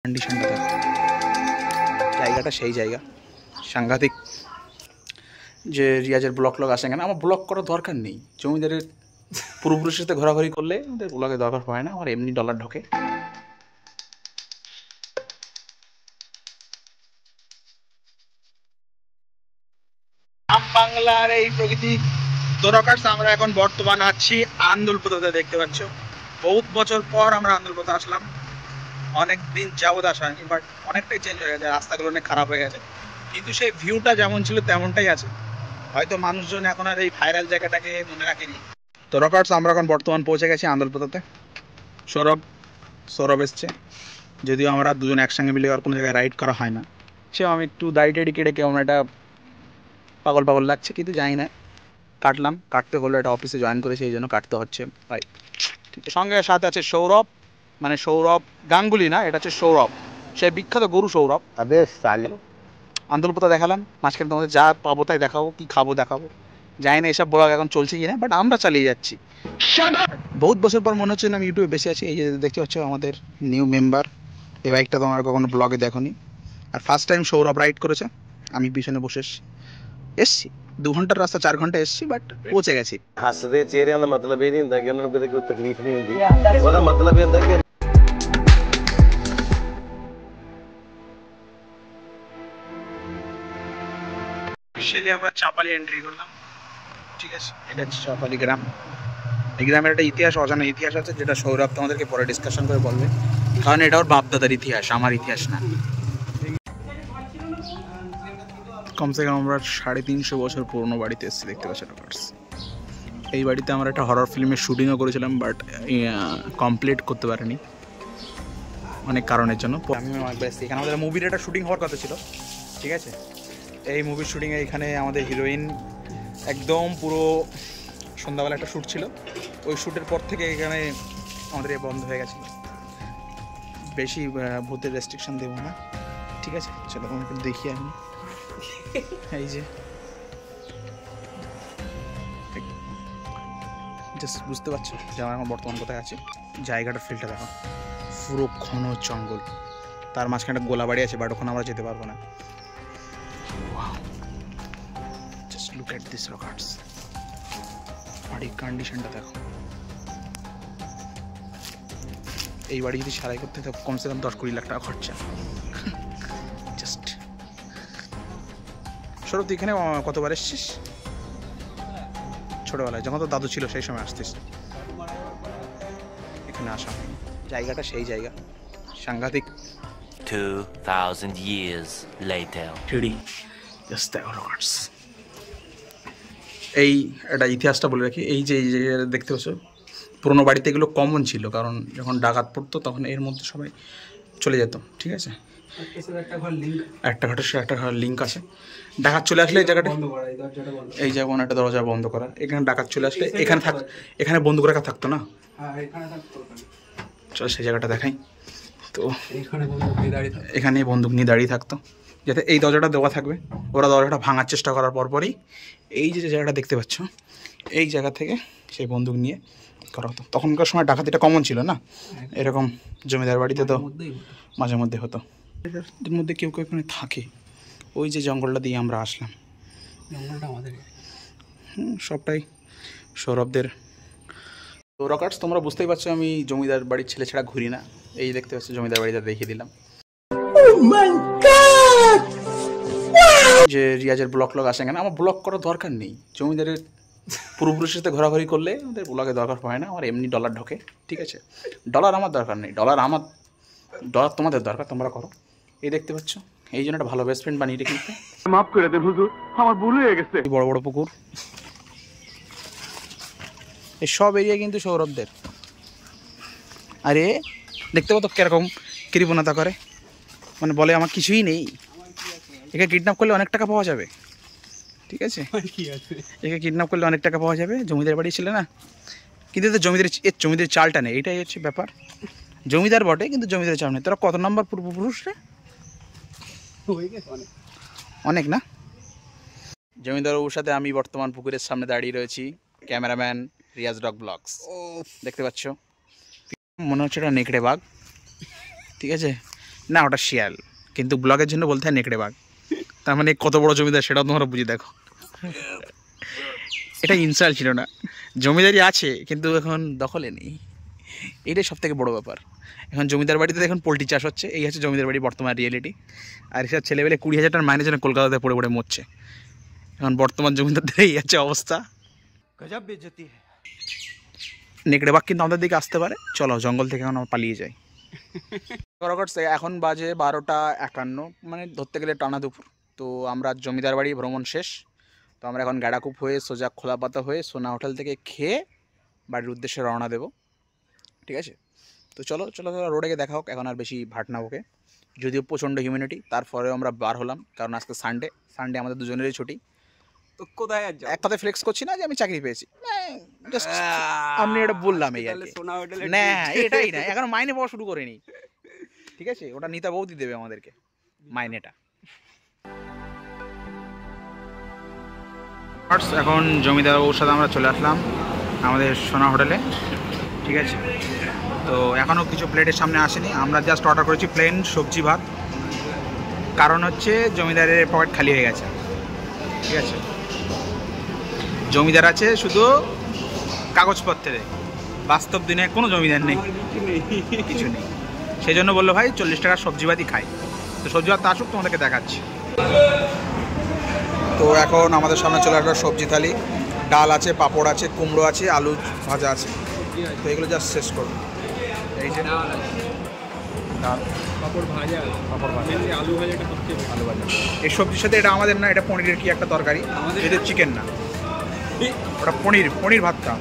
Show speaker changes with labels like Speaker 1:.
Speaker 1: কন্ডিশনটা দেখো, জায়গাটা সেই জায়গা সাংঘাতিক। যে রিয়াজের ব্লক আসে কেন, আমার ব্লক করার দরকার নেই। জমিদারের পূর্বপুরুষের সাথে ঘোরাঘুরি করলে আমাদের ব্লকের দরকার হয় না, আমার এমনি ডলার ঢোকে। বাংলার এই প্রকৃতি দরকার। আমরা এখন বর্তমান আছি আন্দুলপোতাতে, দেখতে পাচ্ছ। বহুত বছর পর আমরা আন্দুলপোতা আসলাম, অনেক দিন যাবত আসা হয়নি, বাট অনেকটাই চেঞ্জ হয়ে গেছে, রাস্তাগুলো অনেক খারাপ হয়ে গেছে, কিন্তু সেই ভিউটা যেমন ছিল তেমনটাই আছে। হয়তো মানুষজন এখন আর এই ভাইরাল জায়গাটাকে মনে রাখেনি। তো রকার্স, আমরা এখন বর্তমান পৌঁছে গেছি আন্দুলপোতাতে। সৌরভ এসছে, যদিও আমরা দুজন একসঙ্গে মিলে আর কোনো জায়গায় রাইড করা হয় না। সে আমি একটু দাড়ি টাড়ি কেটে কেমন একটা পাগল পাগল লাগছে, কিন্তু জানি না, কাটতে হলো। এটা অফিসে জয়েন করেছে, এই জন্য কাটতে হচ্ছে ভাই। সঙ্গে সাথে আছে সৌরভ, মানে সৌরভ গাঙ্গুলি না, এটা হচ্ছে সৌরভ, সে বিখ্যাত গরু সৌরভ। আন্দুলপোতা দেখালাম, মাঝখানে তোমাদের যা পাবো তাই দেখাবো, কি খাবো দেখাবো, জানি না এসব ব্লগ এখন চলছে কিনা, বাট আমরা চালিয়ে যাচ্ছি। বহুত বছর পর মনে হচ্ছে না আমি ইউটিউবে বেশি আছি। এই যে দেখতে পাচ্ছ আমাদের নিউ মেম্বার, এই বাইকটা তোমার কখনো ব্লগে দেখোনি, আর ফার্স্ট টাইম সৌরভ রাইড করেছে। আমি পিছনে বসে এসছি 2 ঘন্টার রাস্তা 4 ঘন্টা এসছি, বাট পৌঁছে গেছি।
Speaker 2: हसदे चेहरे का मतलब ये नहीं होता कि उन्हें कोई तकलीफ नहीं होती, उसका मतलब ये होता है कि
Speaker 1: আমরা চাপালি এন্ট্রি করলাম। ঠিক আছে, এটা হচ্ছে চাপালি গ্রাম। এই গ্রামের একটা ইতিহাস, অজানা ইতিহাস আছে, যেটা সৌরভ তোমাদেরকে পরে ডিসকাশন করে বলবে, কারণ এটা ওর বাপদাদার ইতিহাস, আমার ইতিহাস না। কমসে কম আমরা 350 বছর পুরনো বাড়িতে এসেছি, দেখতে পাচ্ছি রকার্স। এই বাড়িতে আমরা একটা হরর ফিল্মের শুটিংও করেছিলাম, বাট কমপ্লিট করতে পারিনি অনেক কারণের জন্য। আমি এখানে আমাদের মুভির একটা শুটিং হওয়ার কথা ছিল, ঠিক আছে। এই মুভির শুটিংয়ে এখানে আমাদের হিরোইন একদম পুরো সন্ধ্যাবেলা একটা শ্যুট ছিল, ওই শ্যুটের পর থেকে এখানে আমাদের বন্ধ হয়ে গেছিলো। বেশি ভূতের রেস্ট্রিকশন দেবো না, ঠিক আছে। চলো তোমাকে দেখি আমি, এই যে জাস্ট বুঝতে পারছো যে আমরা এখন বর্তমান কোথায় আছি। জায়গাটার ফিলটা দেখো, পুরো ঘন জঙ্গল, তার মাঝখানে একটা গোলা বাড়ি আছে, বাট ওখানে আমরা যেতে পারবো না। Just look at this Rockerz, বাড়ির কন্ডিশনটা দেখো। এই বাড়ি যদি সারাই করতে তো কমসে কম 10-20 লাখ টাকা খরচা। জাস্ট সৌরভ, তুই এখানে কতবার এসছিস? ছোটবেলায় যখন তো দাদু ছিল সেই সময় আসতিস, এখানে আসা হয়নি। জায়গাটা সেই জায়গা সাংঘাতিক।
Speaker 3: 2000 years later.
Speaker 1: এই একটা ইতিহাসটা বলে রাখি, এই যে দেখতে পাচ্ছ পুরোনো বাড়িতে এগুলো কমন ছিল, কারণ যখন ডাকাত পড়তো তখন এর মধ্যে সবাই চলে যেত, ঠিক আছে। একটা ঘরের সাথে একটা ঘরের লিঙ্ক আছে, ডাকাত চলে আসলে এই জায়গাটা, এই যেমন একটা দরজা বন্ধ করা, এখানে ডাকাত চলে আসলে এখানে বন্দুক রাখা থাকতো না। চল সেই জায়গাটা দেখাই। তো এখানে বন্দুক নিয়ে দাঁড়িয়ে থাকতো, যাতে এই দরজাটা দেওয়া থাকবে, ওরা দরজাটা ভাঙার চেষ্টা করার পরপরই এই যে জায়গাটা দেখতে পাচ্ছ, এই জায়গা থেকে সেই বন্দুক নিয়ে করা হতো। তখনকার সময় ডাকাতিটা কমন ছিল না, এরকম জমিদার বাড়িতে তো মাঝে মধ্যে হতো। এর মধ্যে কেউ কেউ এখানে থাকে, ওই যে জঙ্গলটা দিয়ে আমরা আসলাম, জঙ্গলটা আমাদের সবটাই সৌরভদের। তো রকার্স, তোমরা বুঝতেই পারছো আমি জমিদার বাড়ির ছেলে ছাড়া ঘুরি না। এই দেখতে পাচ্ছ জমিদার বাড়িটা দেখিয়ে দিলাম। যে রিয়াজের ব্লক আসে কেন, আমার ব্লক করার দরকার নেই। জমিদারের পূর্বপুরুষের সাথে ঘোরাঘুরি করলে আমাদের ব্লগে দরকার হয় না, আমার এমনি ডলার ঢোকে, ঠিক আছে। ডলার আমার দরকার নেই, ডলার তোমাদের দরকার, তোমরা করো। এই দেখতে পাচ্ছ, এই জন্য একটা ভালো বেস্ট ফ্রেন্ড বানিয়ে রেখে দিতে।
Speaker 2: माफ করে দেন হুজুর, আমার ভুল হয়ে গেছে।
Speaker 1: বড় বড় পুকুর, এই সব এরিয়া কিন্তু সৌরভদের। আরে দেখতে পাবো তো কিরকম কৃপণতা করে, মানে বলে আমার কিছুই নেই, একে কিডন্যাপ করলে অনেক টাকা পাওয়া যাবে, ঠিক আছে। একে কিডন্যাপ করলে অনেক টাকা পাওয়া যাবে, জমিদার বাড়ি ছিল না, কিন্তু জমিদার চালটা নেই, এইটাই হচ্ছে ব্যাপার। জমিদার বটে কিন্তু জমিদার চাল নেই। তোরা কত নম্বর পূর্বপুরুষ রে? অনেক না। জমিদার বাবুর সাথে আমি বর্তমান পুকুরের সামনে দাঁড়িয়ে রয়েছি, ক্যামেরাম্যান রিয়াজ ডগ ব্লগস। দেখতে পাচ্ছ, মনে হচ্ছে এটা নেকড়ে বাঘ, ঠিক আছে। না ওটা শিয়াল, কিন্তু ব্লগের জন্য বলতে হয় নেকড়ে বাঘ। তার মানে কত বড় জমিদার সেটাও তোমরা বুঝে দেখো। এটা ইনসাল্ট ছিল না, জমিদারি আছে কিন্তু এখন দখলে নেই, এটাই সব থেকে বড়ো ব্যাপার। এখন জমিদার বাড়িতে এখন পোলট্রি চাষ হচ্ছে, এই হচ্ছে জমিদার বাড়ি বর্তমান রিয়েলিটি। আর এসব ছেলেবেলে 20,000 টাকার মাইনের জন্য কলকাতাতে পড়ে পড়ে মরছে। এখন বর্তমান জমিদারদের এই আছে অবস্থা।
Speaker 2: গজব বেইজ্জতি।
Speaker 1: নেকড়ে বাঘ কিন্তু আমাদের দিকে আসতে পারে, চলো জঙ্গল থেকে এখন আমরা পালিয়ে যাই। এখন বাজে 12:51, মানে ধরতে গেলে টানা দুপুর। তো আমরা জমিদার বাড়ি ভ্রমণ শেষ, তো আমরা এখন গাড়াকুপ হয়ে সোজা খোলাপাতা হয়ে সোনা হোটেল থেকে খেয়ে বাড়ির উদ্দেশ্যে রওনা দেব, ঠিক আছে? তো চলো চলো রোডে গিয়ে দেখা হোক, এখন আর বেশি ভাট না ওকে, যদিও প্রচণ্ড হিউম্যানিটি, তারপরেও আমরা বার হলাম কারণ আজকে সানডে আমাদের দুজনেরই ছুটি।
Speaker 2: তো কোথায় আর
Speaker 1: এক কথায় ফ্লেক্স করছি না যে আমি চাকরি পেয়েছি, জাস্ট আমি এটা বললাম এই আর কি।
Speaker 2: সোনা হোটেলে
Speaker 1: না এটাই না, এখন মাইনে পাওয়া শুরু করিনি, ঠিক আছে? ওটা নিতা বৌদি দেবে আমাদেরকে মাইনেটা। এখন জমিদার বাবুর সাথে আমরা চলে আসলাম আমাদের সোনা হোটেলে, ঠিক আছে? তো এখনও কিছু প্লেটের সামনে আসেনি, আমরা জাস্ট অর্ডার করেছি প্লেন সবজি ভাত, কারণ হচ্ছে জমিদারের পকেট খালি হয়ে গেছে, ঠিক আছে? জমিদার আছে শুধু কাগজপত্রে, বাস্তব দিনে কোনো জমিদার নেই, কিছু নেই। সেই জন্য বললো ভাই 40 টাকার সবজি ভাতই খাই। তো সবজি ভাত আসুক, তোমাদেরকে দেখাচ্ছি। তো এখন আমাদের সামনে চলে একটা সবজি থালি, ডাল আছে, পাঁপড় আছে, কুমড়ো আছে, আলু ভাজা আছে। তো এগুলো জাস্ট শেষ করবো। এই যে ডাল, পাঁপড় ভাজা, আলু ভাজাটা হচ্ছে আলু ভাজা। এই সবজির সাথে এটা আমাদের না, এটা পনিরের কি একটা তরকারি, এটা চিকেন না, ওটা পনির ভাতটা।